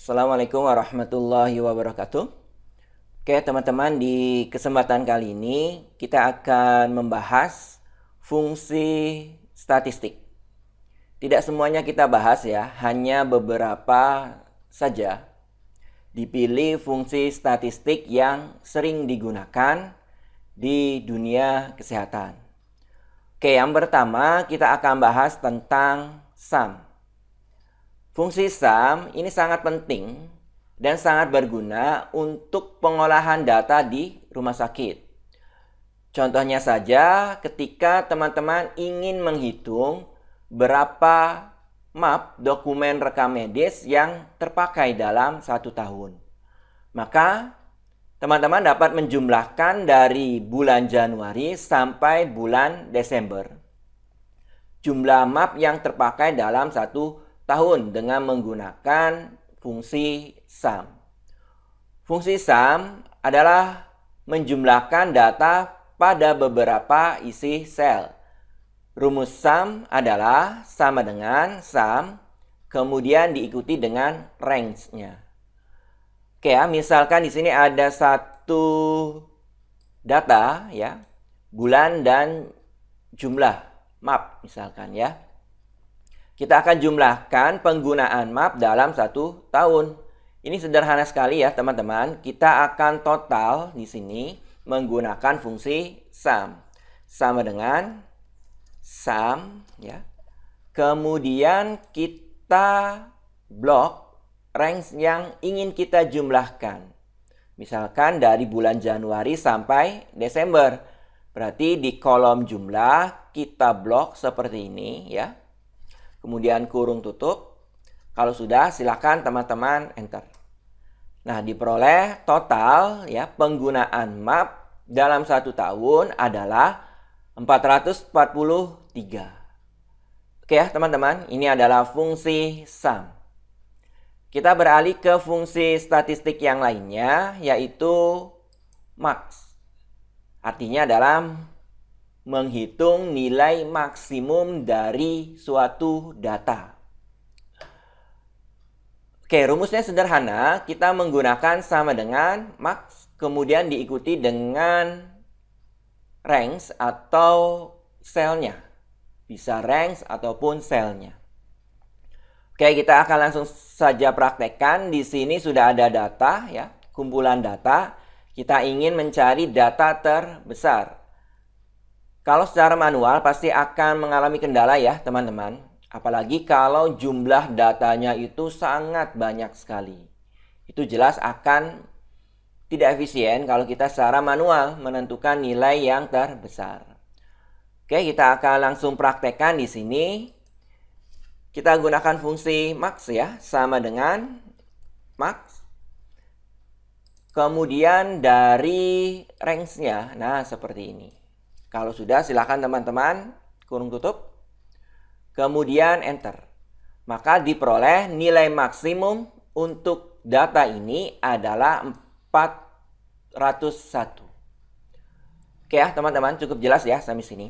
Assalamualaikum warahmatullahi wabarakatuh. Oke teman-teman, di kesempatan kali ini kita akan membahas fungsi statistik. Tidak semuanya kita bahas ya, hanya beberapa saja. Dipilih fungsi statistik yang sering digunakan di dunia kesehatan. Oke, yang pertama kita akan bahas tentang SUM. Fungsi SUM ini sangat penting dan sangat berguna untuk pengolahan data di rumah sakit. Contohnya saja ketika teman-teman ingin menghitung berapa map dokumen rekam medis yang terpakai dalam 1 tahun. Maka teman-teman dapat menjumlahkan dari bulan Januari sampai bulan Desember jumlah map yang terpakai dalam 1 tahun dengan menggunakan fungsi SUM. Fungsi SUM adalah menjumlahkan data pada beberapa isi sel. Rumus SUM adalah sama dengan SUM, kemudian diikuti dengan range-nya. Oke ya, misalkan di sini ada satu data ya, bulan dan jumlah map misalkan ya. Kita akan jumlahkan penggunaan map dalam 1 tahun. Ini sederhana sekali ya teman-teman. Kita akan total di sini menggunakan fungsi SUM. Sama dengan SUM ya. Kemudian kita blok range yang ingin kita jumlahkan. Misalkan dari bulan Januari sampai Desember. Berarti di kolom jumlah kita blok seperti ini ya. Kemudian kurung tutup. Kalau sudah silakan teman-teman enter. Nah, diperoleh total ya penggunaan map dalam 1 tahun adalah 443. Oke ya teman-teman, ini adalah fungsi SUM. Kita beralih ke fungsi statistik yang lainnya, yaitu max. Artinya dalam menghitung nilai maksimum dari suatu data. Oke, rumusnya sederhana. Kita menggunakan sama dengan max, kemudian diikuti dengan range atau selnya. Bisa range ataupun selnya. Oke, kita akan langsung saja praktekkan. Di sini sudah ada data ya, kumpulan data. Kita ingin mencari data terbesar. Kalau secara manual pasti akan mengalami kendala ya teman-teman. Apalagi kalau jumlah datanya itu sangat banyak sekali. Itu jelas akan tidak efisien kalau kita secara manual menentukan nilai yang terbesar. Oke, kita akan langsung praktekkan di sini. Kita gunakan fungsi max ya, sama dengan max. Kemudian dari range-nya, nah seperti ini. Kalau sudah silakan teman-teman kurung tutup. Kemudian enter. Maka diperoleh nilai maksimum untuk data ini adalah 401. Oke ya teman-teman, cukup jelas ya sampai sini.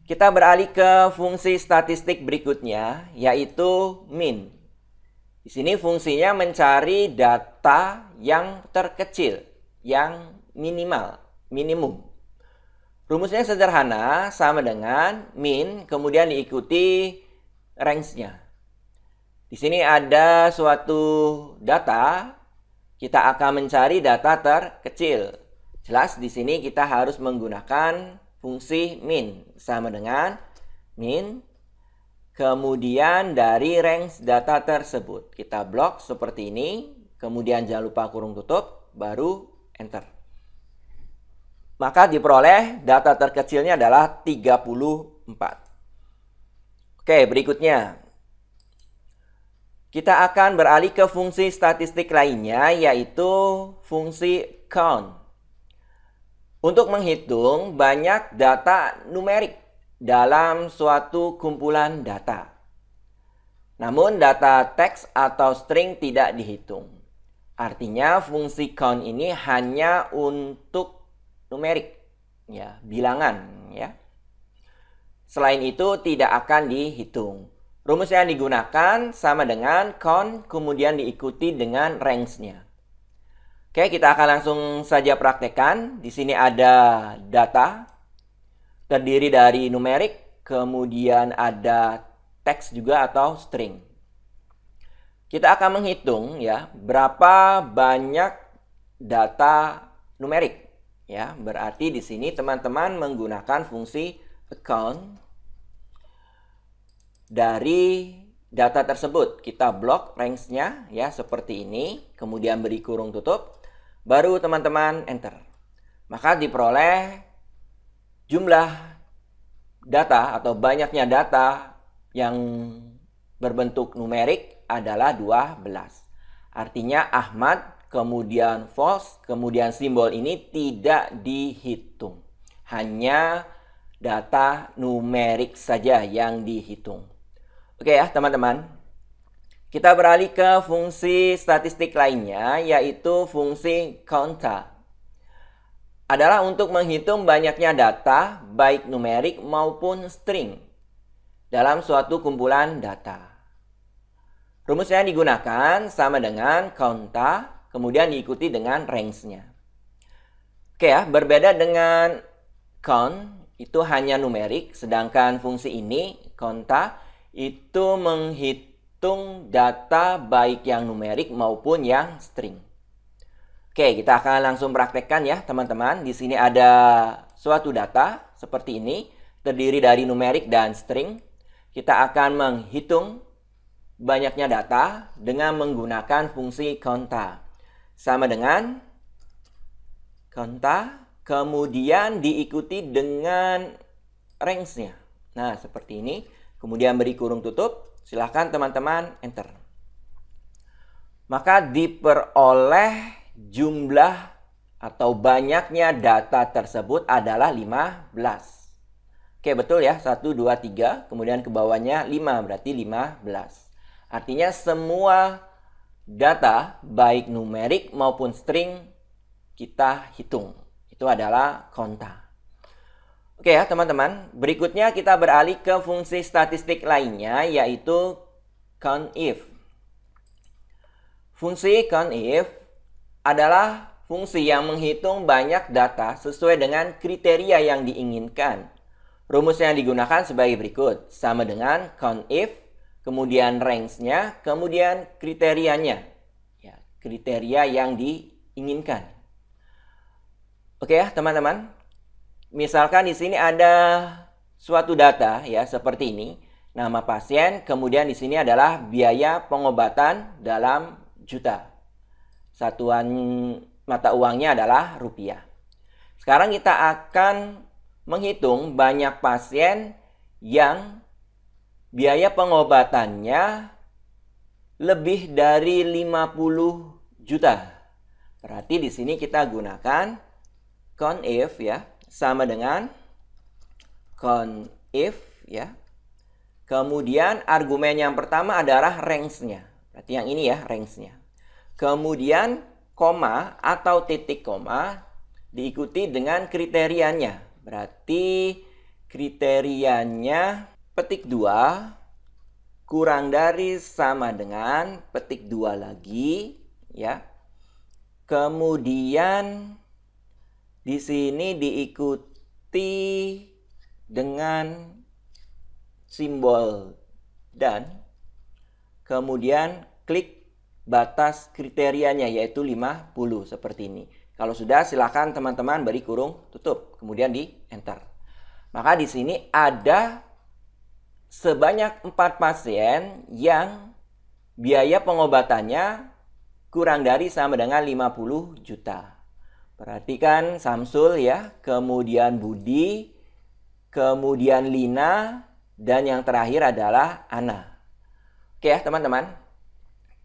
Kita beralih ke fungsi statistik berikutnya, yaitu min. Di sini fungsinya mencari data yang terkecil, yang minimum. Rumusnya sederhana, sama dengan min, kemudian diikuti range-nya. Di sini ada suatu data, kita akan mencari data terkecil. Jelas di sini kita harus menggunakan fungsi min, sama dengan min, kemudian dari range data tersebut. Kita blok seperti ini, kemudian jangan lupa kurung tutup, baru enter. Maka diperoleh data terkecilnya adalah 34. Oke, berikutnya. Kita akan beralih ke fungsi statistik lainnya, yaitu fungsi count. Untuk menghitung banyak data numerik dalam suatu kumpulan data. Namun data teks atau string tidak dihitung. Artinya fungsi count ini hanya untuk numerik, ya, bilangan, ya. Selain itu tidak akan dihitung. Rumus yang digunakan sama dengan count, kemudian diikuti dengan range-nya. Oke, kita akan langsung saja praktekkan. Di sini ada data, terdiri dari numerik, kemudian ada teks juga atau string. Kita akan menghitung ya, berapa banyak data numerik. Ya, berarti di sini teman-teman menggunakan fungsi account. Dari data tersebut kita blok range-nya ya seperti ini, kemudian beri kurung tutup, baru teman-teman enter. Maka diperoleh jumlah data atau banyaknya data yang berbentuk numerik adalah 12. Artinya Ahmad, kemudian false, kemudian simbol ini tidak dihitung. Hanya data numerik saja yang dihitung. Oke ya teman-teman, kita beralih ke fungsi statistik lainnya, yaitu fungsi counter. Adalah untuk menghitung banyaknya data, baik numerik maupun string, dalam suatu kumpulan data. Rumus yang digunakan sama dengan counter, kemudian diikuti dengan range-nya. Oke ya, berbeda dengan count, itu hanya numerik, sedangkan fungsi ini, counter, itu menghitung data baik yang numerik maupun yang string. Oke, kita akan langsung praktekkan ya teman-teman. Di sini ada suatu data seperti ini, terdiri dari numerik dan string. Kita akan menghitung banyaknya data dengan menggunakan fungsi counter. Sama dengan counter, kemudian diikuti dengan range-nya. Nah, seperti ini. Kemudian beri kurung tutup, silahkan teman-teman enter. Maka diperoleh jumlah atau banyaknya data tersebut adalah 15. Oke, betul ya, 1, 2, 3, kemudian ke bawahnya 5, berarti 15. Artinya semua data, baik numerik maupun string, kita hitung. Itu adalah counter. Oke ya teman-teman, berikutnya kita beralih ke fungsi statistik lainnya, yaitu COUNTIF. Fungsi COUNTIF adalah fungsi yang menghitung banyak data sesuai dengan kriteria yang diinginkan. Rumus yang digunakan sebagai berikut, sama dengan COUNTIF, kemudian range-nya, kemudian kriterianya. Ya, kriteria yang diinginkan. Oke ya teman-teman. Misalkan di sini ada suatu data ya seperti ini, nama pasien, kemudian di sini adalah biaya pengobatan dalam juta. Satuan mata uangnya adalah rupiah. Sekarang kita akan menghitung banyak pasien yang biaya pengobatannya lebih dari 50 juta. Berarti di sini kita gunakan COUNTIF ya. Sama dengan COUNTIF ya. Kemudian argumen yang pertama adalah range-nya. Berarti yang ini ya range-nya. Kemudian koma atau titik koma diikuti dengan kriterianya. Berarti kriterianya petik 2 kurang dari sama dengan petik 2 lagi ya. Kemudian di sini diikuti dengan simbol dan kemudian klik batas kriterianya yaitu 50 seperti ini. Kalau sudah silakan teman-teman beri kurung tutup kemudian di enter. Maka di sini ada sebanyak 4 pasien yang biaya pengobatannya kurang dari sama dengan 50 juta. Perhatikan Samsul ya, kemudian Budi, kemudian Lina, dan yang terakhir adalah Ana. Oke ya teman-teman.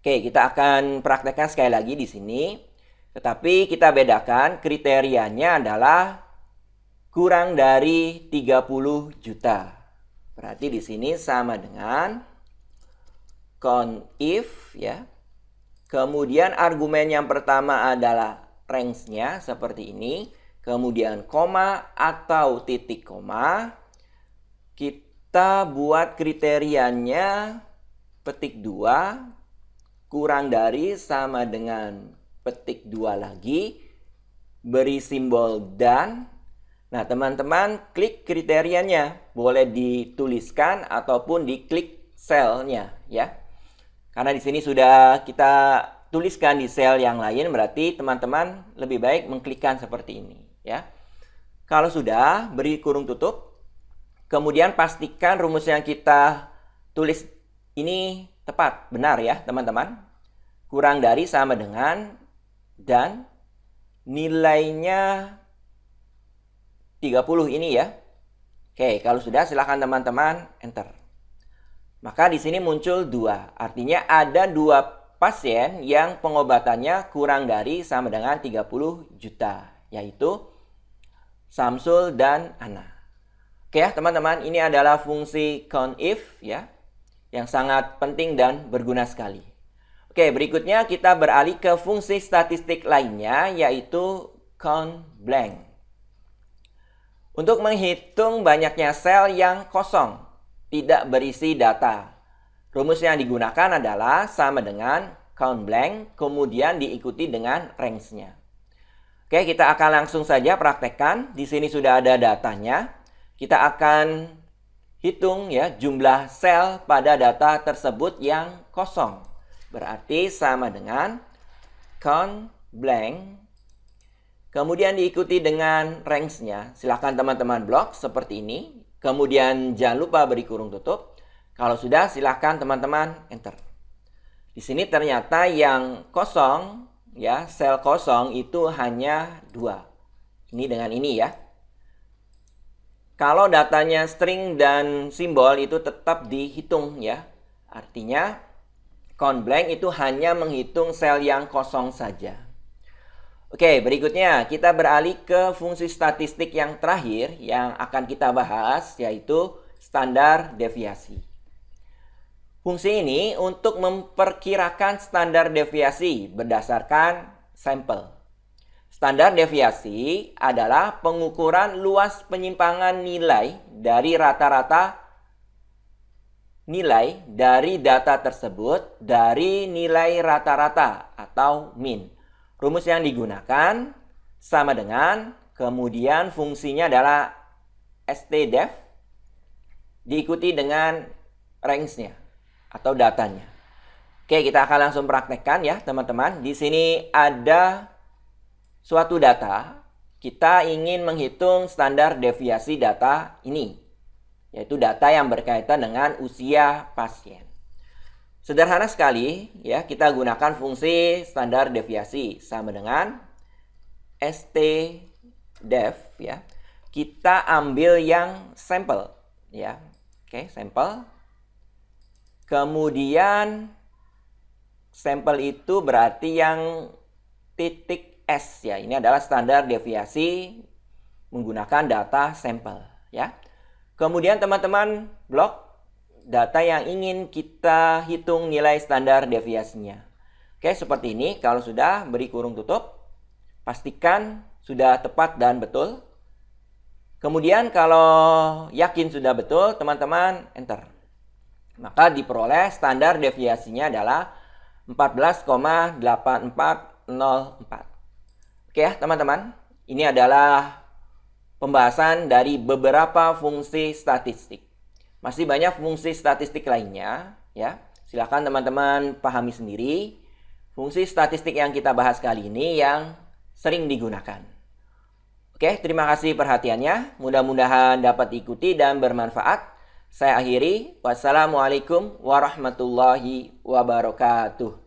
Oke, kita akan praktekkan sekali lagi di sini. Tetapi kita bedakan kriterianya adalah kurang dari 30 juta. Berarti di sini sama dengan COUNTIF ya. Kemudian argumen yang pertama adalah range-nya seperti ini, kemudian koma atau titik koma, kita buat kriterianya petik 2 kurang dari sama dengan petik 2 lagi, beri simbol dan. Nah, teman-teman klik kriterianya, boleh dituliskan ataupun diklik selnya ya. Karena di sini sudah kita tuliskan di sel yang lain, berarti teman-teman lebih baik mengklikkan seperti ini ya. Kalau sudah, beri kurung tutup. Kemudian pastikan rumus yang kita tulis ini tepat, benar ya teman-teman. Kurang dari sama dengan dan nilainya 30 ini ya. Oke, kalau sudah silakan teman-teman enter. Maka di sini muncul 2. Artinya ada 2 pasien yang pengobatannya kurang dari sama dengan 30 juta. Yaitu Samsul dan Ana. Oke ya teman-teman, ini adalah fungsi COUNTIF ya, yang sangat penting dan berguna sekali. Oke, berikutnya kita beralih ke fungsi statistik lainnya, yaitu COUNTBLANK. Untuk menghitung banyaknya sel yang kosong, tidak berisi data. Rumus yang digunakan adalah sama dengan COUNTBLANK, kemudian diikuti dengan range-nya. Oke, kita akan langsung saja praktekkan. Di sini sudah ada datanya. Kita akan hitung ya jumlah sel pada data tersebut yang kosong. Berarti sama dengan COUNTBLANK. Kemudian diikuti dengan range-nya. Silakan teman-teman blok seperti ini. Kemudian jangan lupa beri kurung tutup. Kalau sudah silakan teman-teman enter. Di sini ternyata yang kosong ya, sel kosong itu hanya 2. Ini dengan ini ya. Kalau datanya string dan simbol itu tetap dihitung ya. Artinya COUNTBLANK itu hanya menghitung sel yang kosong saja. Oke, berikutnya kita beralih ke fungsi statistik yang terakhir yang akan kita bahas, yaitu standar deviasi. Fungsi ini untuk memperkirakan standar deviasi berdasarkan sampel. Standar deviasi adalah pengukuran luas penyimpangan nilai dari rata-rata nilai dari data tersebut dari nilai rata-rata atau mean. Rumus yang digunakan sama dengan, kemudian fungsinya adalah stdef diikuti dengan range-nya atau datanya. Oke, kita akan langsung praktekkan ya teman-teman. Di sini ada suatu data, kita ingin menghitung standar deviasi data ini, yaitu data yang berkaitan dengan usia pasien. Sederhana sekali ya, kita gunakan fungsi standar deviasi sama dengan stdef ya. Kita ambil yang sampel ya. Oke, sampel. Kemudian sampel itu berarti yang titik S ya, ini adalah standar deviasi menggunakan data sampel ya. Kemudian teman-teman blok data yang ingin kita hitung nilai standar deviasinya. Oke, seperti ini. Kalau sudah, beri kurung tutup. Pastikan sudah tepat dan betul. Kemudian kalau yakin sudah betul, teman-teman enter. Maka diperoleh standar deviasinya adalah 14,8404. Oke ya teman-teman, ini adalah pembahasan dari beberapa fungsi statistik. Masih banyak fungsi statistik lainnya ya. Silakan teman-teman pahami sendiri fungsi statistik yang kita bahas kali ini yang sering digunakan. Oke, terima kasih perhatiannya. Mudah-mudahan dapat diikuti dan bermanfaat. Saya akhiri. Wassalamualaikum warahmatullahi wabarakatuh.